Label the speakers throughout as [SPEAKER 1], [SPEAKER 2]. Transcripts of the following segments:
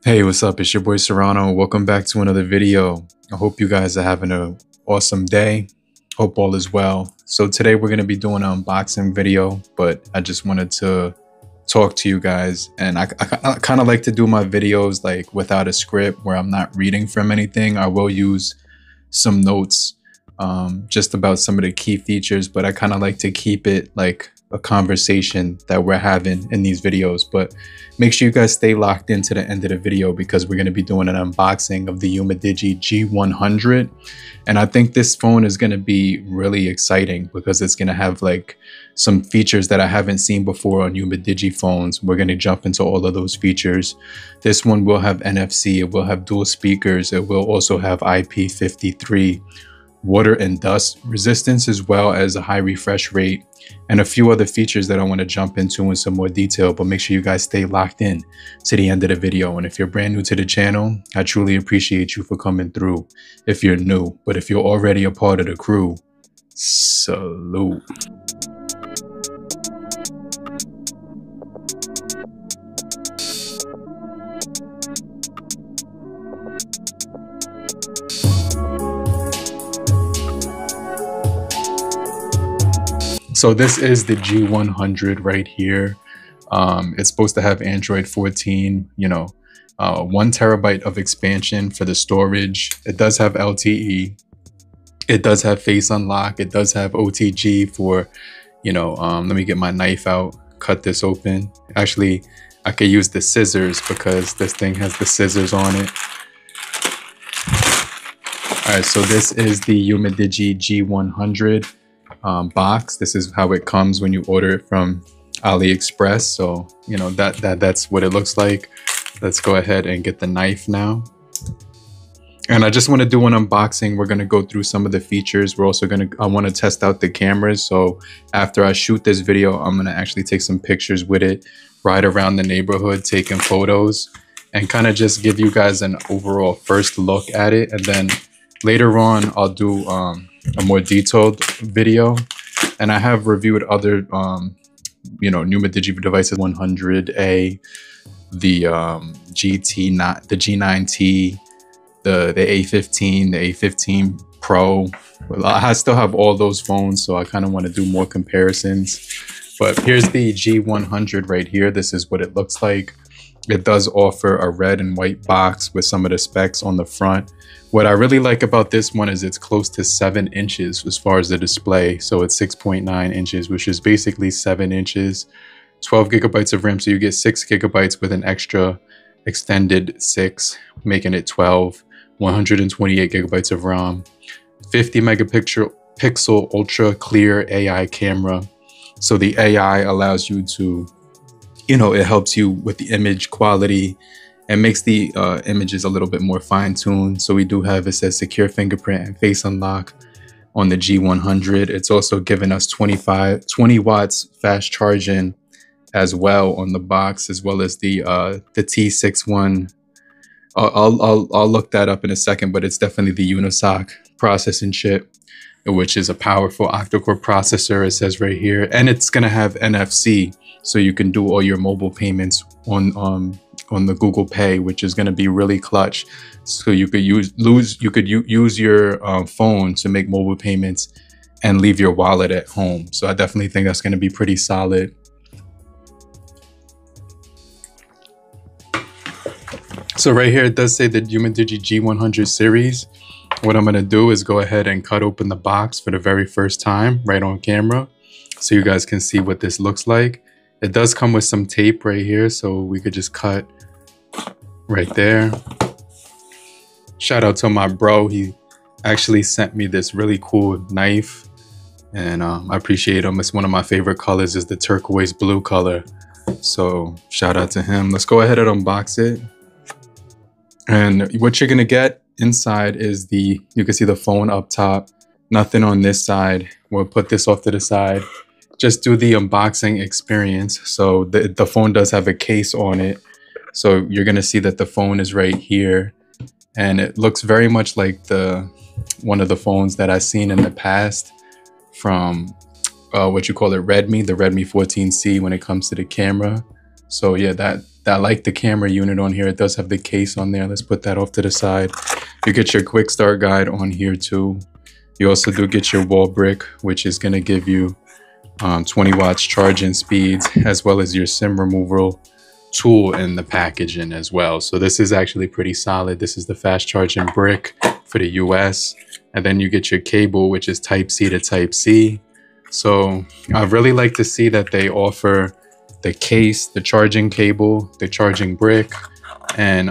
[SPEAKER 1] Hey, what's up? It's your boy Serrano. Welcome back to another video. I hope you guys are having an awesome day. Hope all is well. So today we're going to be doing an unboxing video, but I just wanted to talk to you guys. And I kind of like to do my videos like without a script where I'm not reading from anything. I will use some notes just about some of the key features, but I kind of like to keep it like a conversation that we're having in these videos. But make sure you guys stay locked into the end of the video because we're going to be doing an unboxing of the UMADIGI G100. And I think this phone is going to be really exciting because it's going to have like some features that I haven't seen before on UMADIGI phones. We're going to jump into all of those features. This one will have NFC, it will have dual speakers, it will also have IP53 water and dust resistance, as well as a high refresh rate and a few other features that I want to jump into in some more detail. But make sure you guys stay locked in to the end of the video. And if you're brand new to the channel, I truly appreciate you for coming through if you're new. But if you're already a part of the crew, salute. So this is the G100 right here. It's supposed to have Android 14, 1 terabyte of expansion for the storage. It does have LTE. It does have face unlock. It does have OTG for, let me get my knife out, cut this open. Actually, I could use the scissors because this thing has the scissors on it. All right, so this is the UMADIGI G100. Box. This is how it comes when you order it from AliExpress. So that's what it looks like. Let's go ahead and get the knife now. And I just want to do an unboxing. We're going to go through some of the features. We're also I want to test out the cameras. So after I shoot this video, I'm going to actually take some pictures with it, ride around the neighborhood taking photos, and kind of just give you guys an overall first look at it. And then later on, I'll do a more detailed video, and I have reviewed other UMADIGI devices, 100A, the GT, the G9T, the A15, the A15 Pro. Well, I still have all those phones, so I kind of want to do more comparisons. But here's the G100 right here. This is what it looks like. It does offer a red and white box with some of the specs on the front. What I really like about this one is it's close to 7 inches as far as the display. So it's 6.9 inches, which is basically 7 inches, 12 gigabytes of RAM. So you get 6 gigabytes with an extra extended 6, making it 12, 128 gigabytes of RAM, 50 megapixel ultra clear AI camera. So the AI allows you to, it helps you with the image quality and makes the images a little bit more fine-tuned. So we do have, it says secure fingerprint and face unlock on the G100. It's also given us 20 watts fast charging as well on the box, as well as the T61. I'll look that up in a second, but it's definitely the Unisoc processing chip, which is a powerful octa-core processor, it says right here. And it's gonna have NFC, so you can do all your mobile payments on the Google Pay, which is going to be really clutch. So you could use your phone to make mobile payments and leave your wallet at home. So I definitely think that's going to be pretty solid. So right here it does say the UMADIGI G100 series. What I'm going to do is go ahead and cut open the box for the very first time right on camera, so you guys can see what this looks like. It does come with some tape right here, so we could just cut right there. Shout out to my bro. He actually sent me this really cool knife, and I appreciate him. It's one of my favorite colors, is the turquoise blue color. So shout out to him. Let's go ahead and unbox it. And what you're gonna get inside is you can see the phone up top, nothing on this side. We'll put this off to the side. Just do the unboxing experience. So the phone does have a case on it. So you're gonna see that the phone is right here. And it looks very much like one of the phones that I've seen in the past from what you call it, Redmi, the Redmi 14C when it comes to the camera. So yeah, that I like the camera unit on here. It does have the case on there. Let's put that off to the side. You get your quick start guide on here too. You also do get your wall brick, which is going to give you 20 watts charging speeds, as well as your SIM removal tool in the packaging as well. So this is actually pretty solid. This is the fast charging brick for the US. And then you get your cable, which is Type C to Type C. So I really like to see that they offer the case, the charging cable, the charging brick, and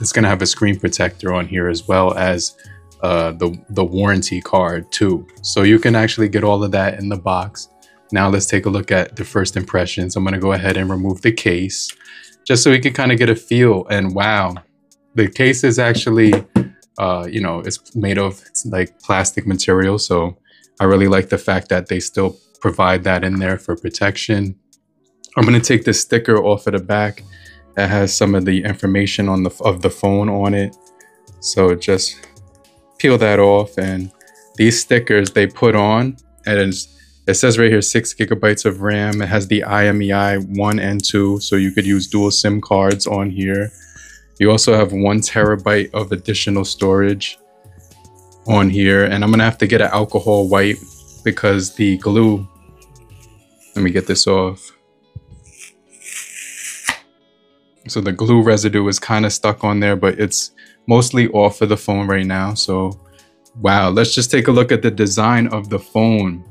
[SPEAKER 1] it's going to have a screen protector on here, as well as the warranty card too. So you can actually get all of that in the box. Now let's take a look at the first impressions. I'm going to go ahead and remove the case just so we can kind of get a feel. And wow, the case is actually, you know, it's made of, it's like plastic material. So I really like the fact that they still provide that in there for protection. I'm going to take the sticker off of the back that has some of the information on the phone on it. So just peel that off, and these stickers they put on, and it says right here 6 gigabytes of RAM. It has the IMEI 1 and 2, so you could use dual SIM cards on here. You also have 1 terabyte of additional storage on here, and I'm gonna have to get an alcohol wipe because the glue, let me get this off. So the glue residue is kind of stuck on there, but it's mostly off of the phone right now. So wow, let's just take a look at the design of the phone.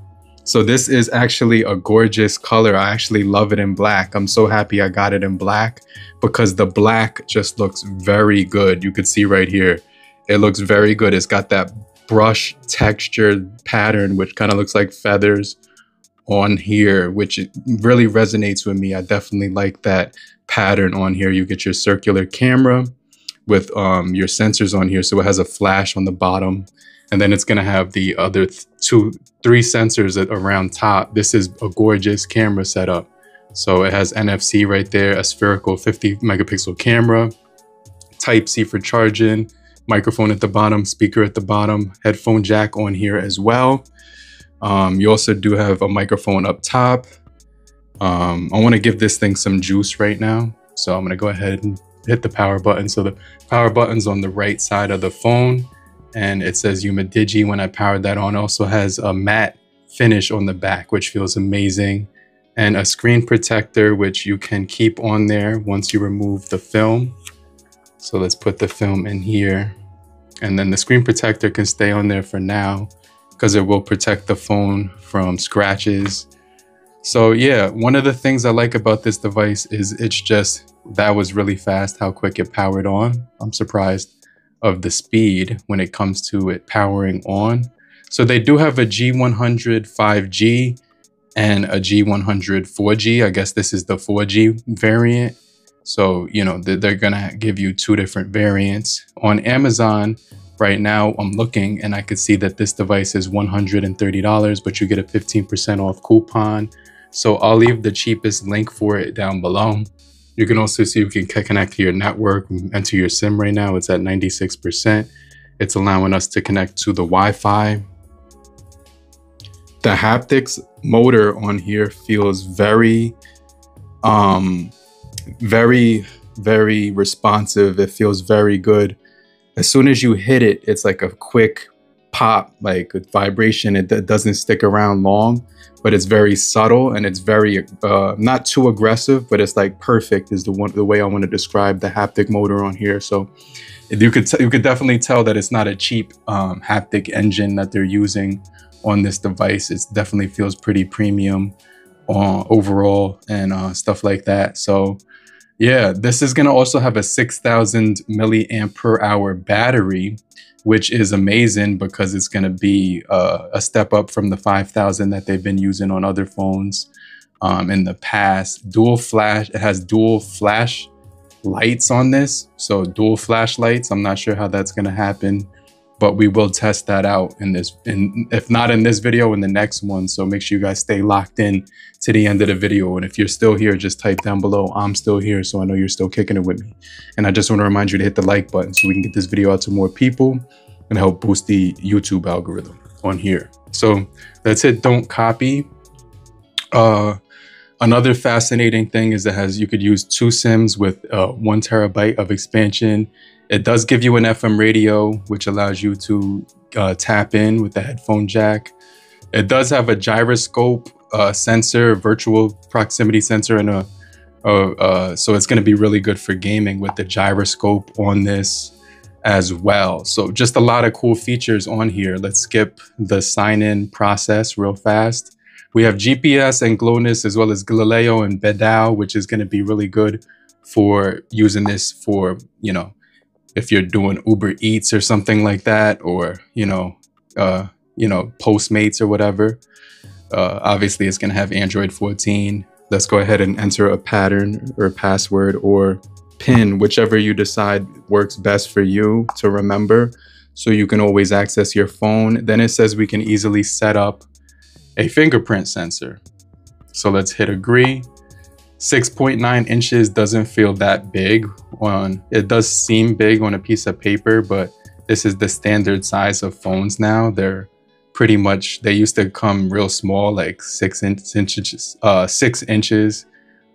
[SPEAKER 1] So this is actually a gorgeous color. I actually love it in black. I'm so happy I got it in black because the black just looks very good. You could see right here, it looks very good. It's got that brush textured pattern, which kind of looks like feathers on here, which really resonates with me. I definitely like that pattern on here. You get your circular camera with your sensors on here. So it has a flash on the bottom, and then it's going to have the other 3 sensors around top. This is a gorgeous camera setup. So it has NFC right there, a spherical 50 megapixel camera, Type C for charging, microphone at the bottom, speaker at the bottom, headphone jack on here as well. You also do have a microphone up top. I want to give this thing some juice right now. So I'm going to go ahead and hit the power button. So the power button's on the right side of the phone, and it says UMIDIGI when I powered that on. It also has a matte finish on the back, which feels amazing, and a screen protector, which you can keep on there once you remove the film. So let's put the film in here, and then the screen protector can stay on there for now because it will protect the phone from scratches. So yeah, one of the things I like about this device is it's just, that was really fast how quick it powered on. I'm surprised of the speed when it comes to it powering on. So they do have a G100 5G and a G100 4G. I guess this is the 4G variant. So, you know, they're gonna give you 2 different variants. On Amazon right now, I'm looking and I could see that this device is $130, but you get a 15% off coupon. So I'll leave the cheapest link for it down below. You can also see you can connect to your network, enter your SIM right now. It's at 96%. It's allowing us to connect to the Wi-Fi. The haptics motor on here feels very, very responsive. It feels very good. As soon as you hit it, it's like a quick pop, like a vibration. It doesn't stick around long, but it's very subtle, and it's very not too aggressive, but it's like perfect is the way I want to describe the haptic motor on here. So you could definitely tell that it's not a cheap haptic engine that they're using on this device. It definitely feels pretty premium overall and stuff like that. So yeah, this is going to also have a 6,000 milliamp per hour battery, which is amazing because it's going to be a step up from the 5,000 that they've been using on other phones in the past. Dual flash, it has dual flash lights on this. So dual flashlights, I'm not sure how that's going to happen, but we will test that out if not in this video, in the next one. So make sure you guys stay locked in to the end of the video. And if you're still here, just type down below, I'm still here, so I know you're still kicking it with me. And I just want to remind you to hit the like button so we can get this video out to more people and help boost the YouTube algorithm on here. So that's it. Don't copy. Another fascinating thing is you could use 2 SIMs with 1 TB of expansion. It does give you an FM radio, which allows you to tap in with the headphone jack. It does have a gyroscope sensor, virtual proximity sensor, and so it's going to be really good for gaming with the gyroscope on this as well. So just a lot of cool features on here. Let's skip the sign-in process real fast. We have GPS and GLONASS, as well as Galileo and Beidou, which is going to be really good for using this for, if you're doing Uber Eats or something like that, or, Postmates or whatever. Obviously, it's going to have Android 14. Let's go ahead and enter a pattern or password or PIN, whichever you decide works best for you to remember, so you can always access your phone. Then it says we can easily set up a fingerprint sensor. So let's hit agree. 6.9 inches doesn't feel that big it does seem big on a piece of paper, but this is the standard size of phones now. They're pretty much, they used to come real small, like 6 inches,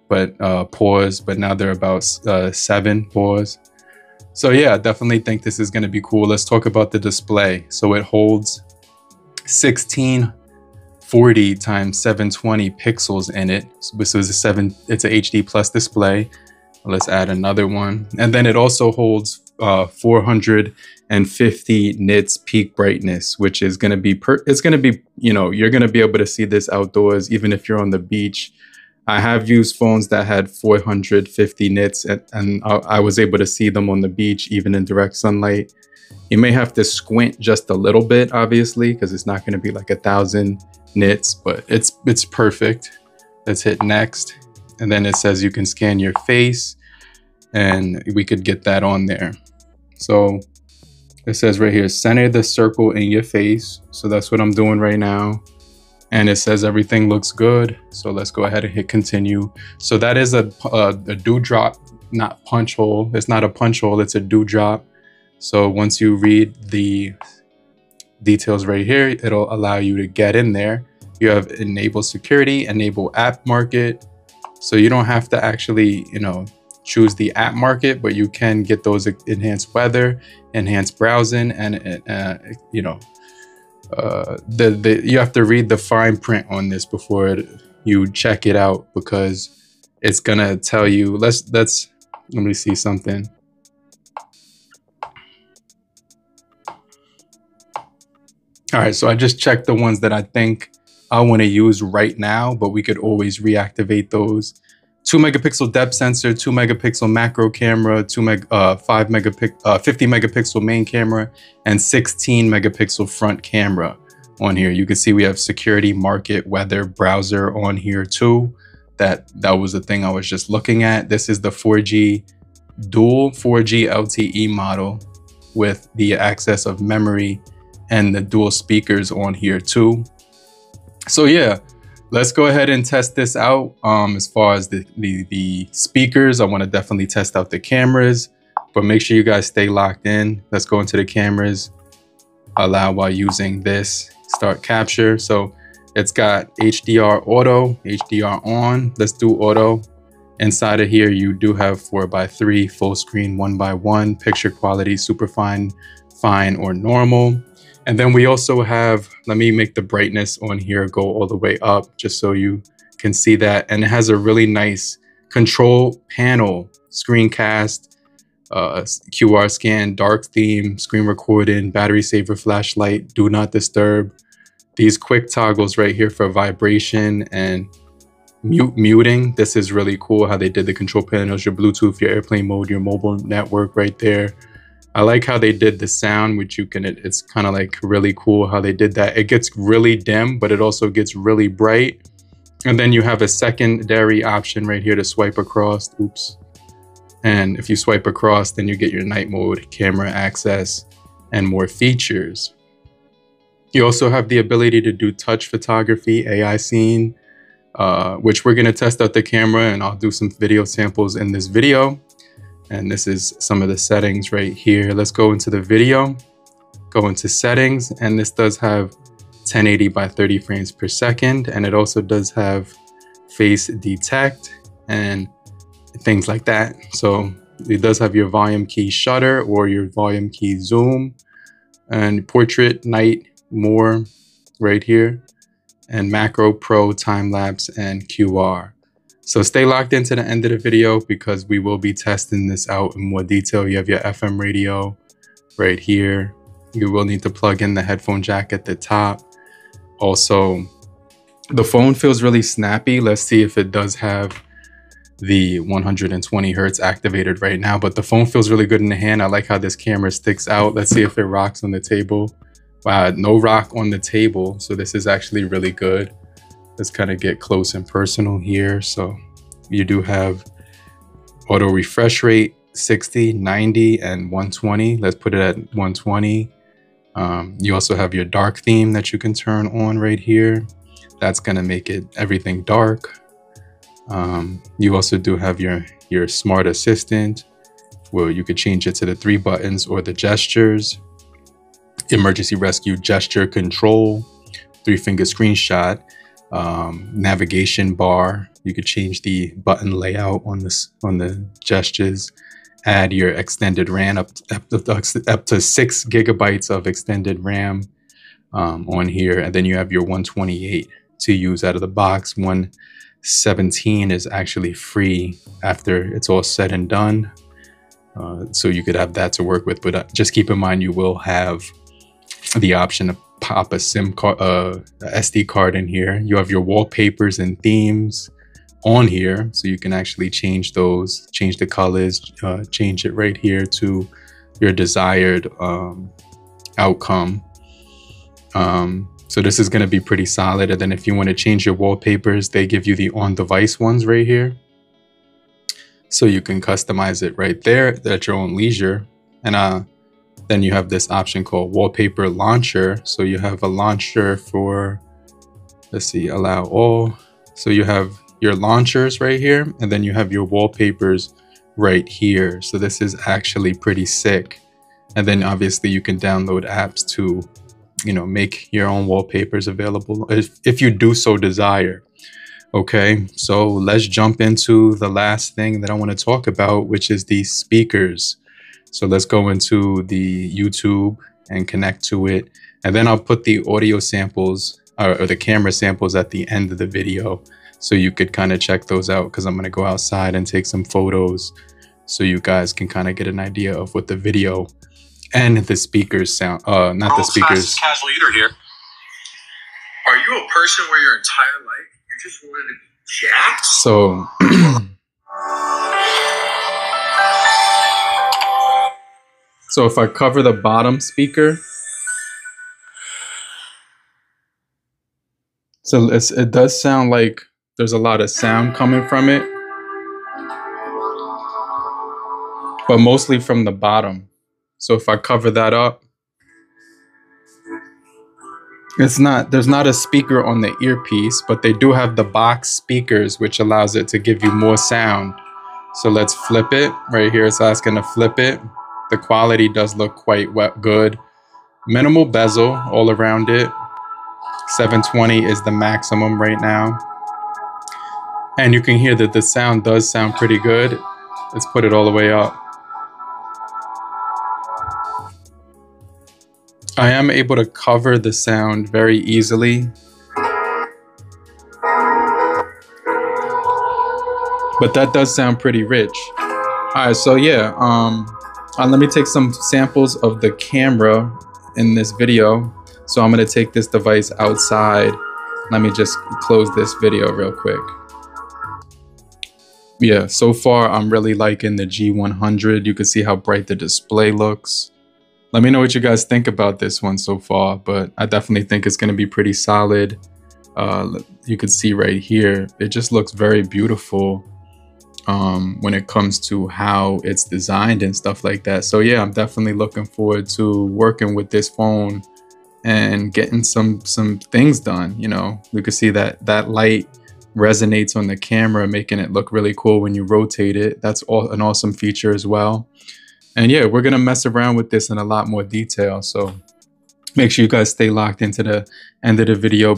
[SPEAKER 1] but pause, but now they're about 7 pause. So yeah, definitely think this is going to be cool. Let's talk about the display. So it holds 1640 times 720 pixels in it. So this is it's a HD plus display. Let's add another one. And then it also holds 450 nits peak brightness, which is going to be, you're going to be able to see this outdoors, even if you're on the beach. I have used phones that had 450 nits and I was able to see them on the beach, even in direct sunlight. You may have to squint just a little bit, obviously, because it's not going to be like 1,000 nits, but it's perfect. Let's hit next. And then it says you can scan your face, and we could get that on there. So it says right here, center the circle in your face. So that's what I'm doing right now. And it says everything looks good. So let's go ahead and hit continue. So that is a dewdrop, not punch hole. It's not a punch hole, it's a dewdrop. So once you read the details right here, it'll allow you to get in there. You have enable security, enable app market. So you don't have to actually, choose the app market, but you can get those enhanced weather, enhanced browsing, and you have to read the fine print on this before you check it out, because it's gonna tell you. Let me see something. All right, so I just checked the ones that I think I want to use right now, but we could always reactivate those. 2 megapixel depth sensor, 2 megapixel macro camera, 50 megapixel main camera, and 16 megapixel front camera on here. You can see we have security, market, weather, browser on here too. That was the thing I was just looking at. This is the 4G dual 4G LTE model with the access of memory and the dual speakers on here too. So yeah, let's go ahead and test this out. As far as the speakers, I want to definitely test out the cameras, but make sure you guys stay locked in. Let's go into the cameras, allow while using this, start capture. So it's got HDR auto, HDR on. Let's do auto. Inside of here, you do have 4:3, full screen 1:1, picture quality, super fine, fine, or normal. And then we also have, let me make the brightness on here go all the way up just so you can see that. And it has a really nice control panel, screencast, QR scan, dark theme, screen recording, battery saver flashlight, do not disturb. These quick toggles right here for vibration and muting. This is really cool how they did the control panels, your Bluetooth, your airplane mode, your mobile network right there. I like how they did the sound, which it's kind of like really cool how they did that. It gets really dim, but it also gets really bright. And then you have a secondary option right here to swipe across. Oops. And if you swipe across, then you get your night mode, camera access, and more features. You also have the ability to do touch photography, AI scene, which we're going to test out the camera, and I'll do some video samples in this video. And this is some of the settings right here. Let's go into the video, go into settings, and this does have 1080 by 30 frames per second. And it also does have face detect and things like that. So it does have your volume key shutter or your volume key zoom, and portrait, night, more right here, and macro, pro, time lapse, and QR. So stay locked into the end of the video because we will be testing this out in more detail. You have your FM radio right here. You will need to plug in the headphone jack at the top. Also, the phone feels really snappy. Let's see if it does have the 120 hertz activated right now, but the phone feels really good in the hand. I like how this camera sticks out. Let's see if it rocks on the table. Wow, no rock on the table. So this is actually really good. Let's kind of get close and personal here. So you do have auto refresh rate, 60, 90, and 120. Let's put it at 120. You also have your dark theme that you can turn on right here. That's gonna make it everything dark. You also do have your smart assistant, where you could change it to the 3 buttons or the gestures. Emergency rescue gesture control, 3-finger screenshot, navigation bar. You could change the button layout on the gestures. Add your extended RAM up to 6 gigabytes of extended RAM on here, and then you have your 128 to use out of the box. 117 is actually free after it's all said and done, so you could have that to work with. But just keep in mind, you will have the option to pop a SIM card, a SD card in here. You have your wallpapers and themes on here, so you can actually change those, change the colors, change it right here to your desired outcome. So this is going to be pretty solid. And then if you want to change your wallpapers, they give you the on-device ones right here, so you can customize it right there at your own leisure. And then you have this option called wallpaper launcher. So you have a launcher for, let's see, allow all. So you have your launchers right here, and then you have your wallpapers right here. So this is actually pretty sick. And then obviously you can download apps to, you know, make your own wallpapers available if you do so desire. Okay, so let's jump into the last thing that I want to talk about, which is the speakers. So let's go into the YouTube and connect to it, and then I'll put the audio samples or the camera samples at the end of the video, so you could kind of check those out, because I'm going to go outside and take some photos so you guys can kind of get an idea of what the video and the speakers sound. Not the speakers.
[SPEAKER 2] Casual eater here. Are you a person where your entire life you just wanted to be jacked?
[SPEAKER 1] So so if I cover the bottom speaker, so it does sound like there's a lot of sound coming from it, but mostly from the bottom. So if I cover that up, there's not a speaker on the earpiece, but they do have the box speakers, which allows it to give you more sound. So let's flip it right here. It's asking to flip it. The quality does look quite good. Minimal bezel all around it. 720 is the maximum right now. And you can hear that the sound does sound pretty good. Let's put it all the way up. I am able to cover the sound very easily. But that does sound pretty rich. All right, so yeah, let me take some samples of the camera in this video. So I'm gonna take this device outside. Let me just close this video real quick. Yeah, so far I'm really liking the G100. You can see how bright the display looks. Let me know what you guys think about this one so far, but I definitely think it's gonna be pretty solid. You can see right here, it just looks very beautiful when it comes to how it's designed and stuff like that. So yeah, I'm definitely looking forward to working with this phone and getting some things done. You know, you can see that light resonates on the camera, making it look really cool when you rotate it. That's an awesome feature as well. And yeah, we're gonna mess around with this in a lot more detail. So make sure you guys stay locked into the end of the video.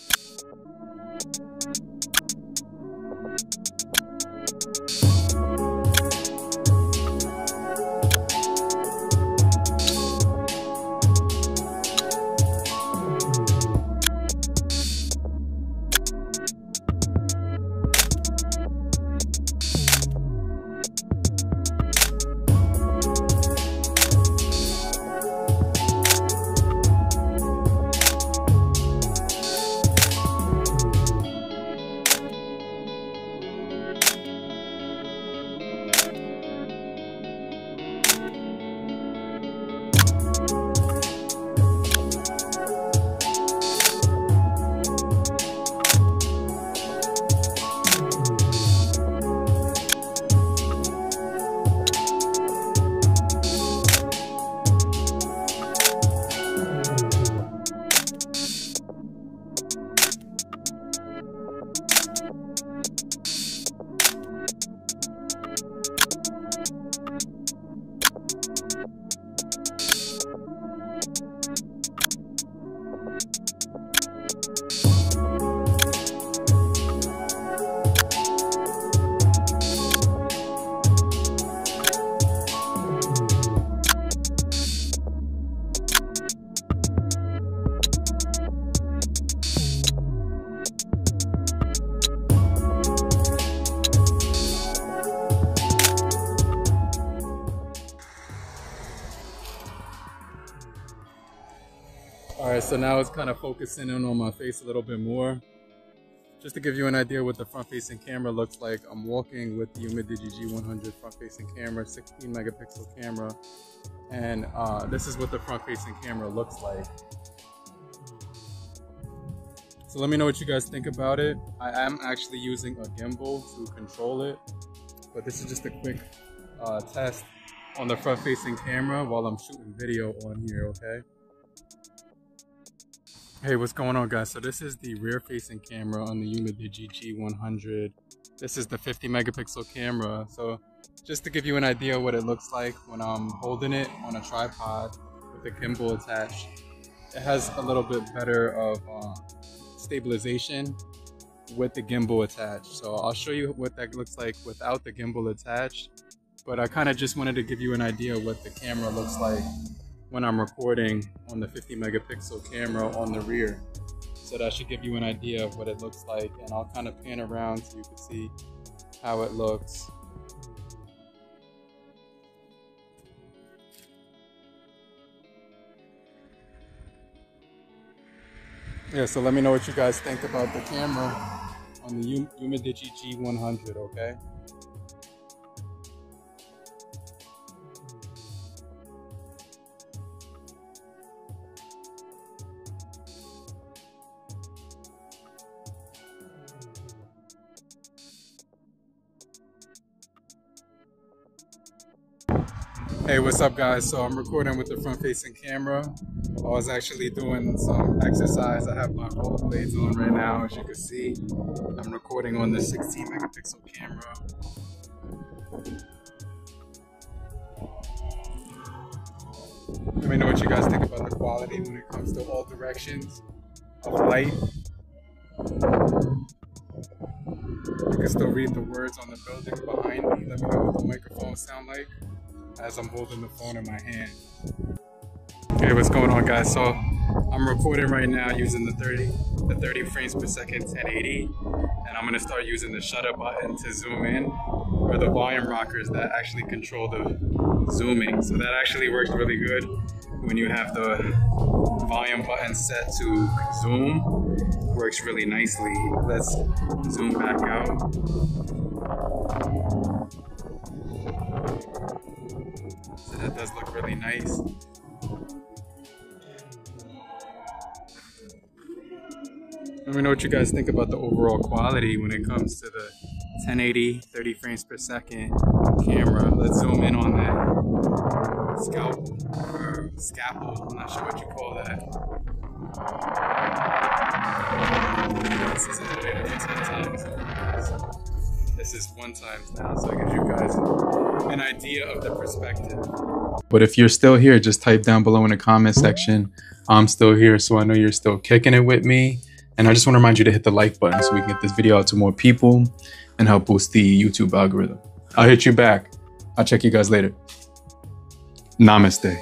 [SPEAKER 1] All right, so now it's kind of focusing in on my face a little bit more. Just to give you an idea what the front-facing camera looks like, I'm walking with the Umidigi G100 front-facing camera, 16 megapixel camera, and this is what the front-facing camera looks like. So let me know what you guys think about it. I am actually using a gimbal to control it, but this is just a quick test on the front-facing camera while I'm shooting video on here, okay? Hey, what's going on, guys? So this is the rear-facing camera on the Umidigi G100. This is the 50 megapixel camera. So just to give you an idea what it looks like when I'm holding it on a tripod with the gimbal attached, it has a little bit better of stabilization with the gimbal attached. So I'll show you what that looks like without the gimbal attached. But I kind of just wanted to give you an idea of what the camera looks like when I'm recording on the 50 megapixel camera on the rear. So that should give you an idea of what it looks like, and I'll kind of pan around so you can see how it looks. Yeah, so let me know what you guys think about the camera on the Umidigi G100, okay? Hey, what's up, guys? So I'm recording with the front-facing camera. I was actually doing some exercise. I have my rollerblades on right now, as you can see. I'm recording on the 16 megapixel camera. Let me know what you guys think about the quality when it comes to all directions of light. You can still read the words on the buildings behind me. Let me know what the microphones sound like as I'm holding the phone in my hand. Hey, what's going on, guys? So I'm recording right now using the 30 frames per second 1080, and I'm gonna start using the shutter button to zoom in, or the volume rockers that actually control the zooming. So that actually works really good when you have the volume button set to zoom. Works really nicely. Let's zoom back out. So that does look really nice. Let me know what you guys think about the overall quality when it comes to the 1080, 30 frames per second camera. Let's zoom in on that scalpel, I'm not sure what you call that. This is a way to do 10 times. This is 1 times now, so it gives you guys an idea of the perspective. But if you're still here, just type down below in the comment section, I'm still here, so I know you're still kicking it with me. And I just want to remind you to hit the like button so we can get this video out to more people and help boost the YouTube algorithm. I'll hit you back. I'll check you guys later. Namaste.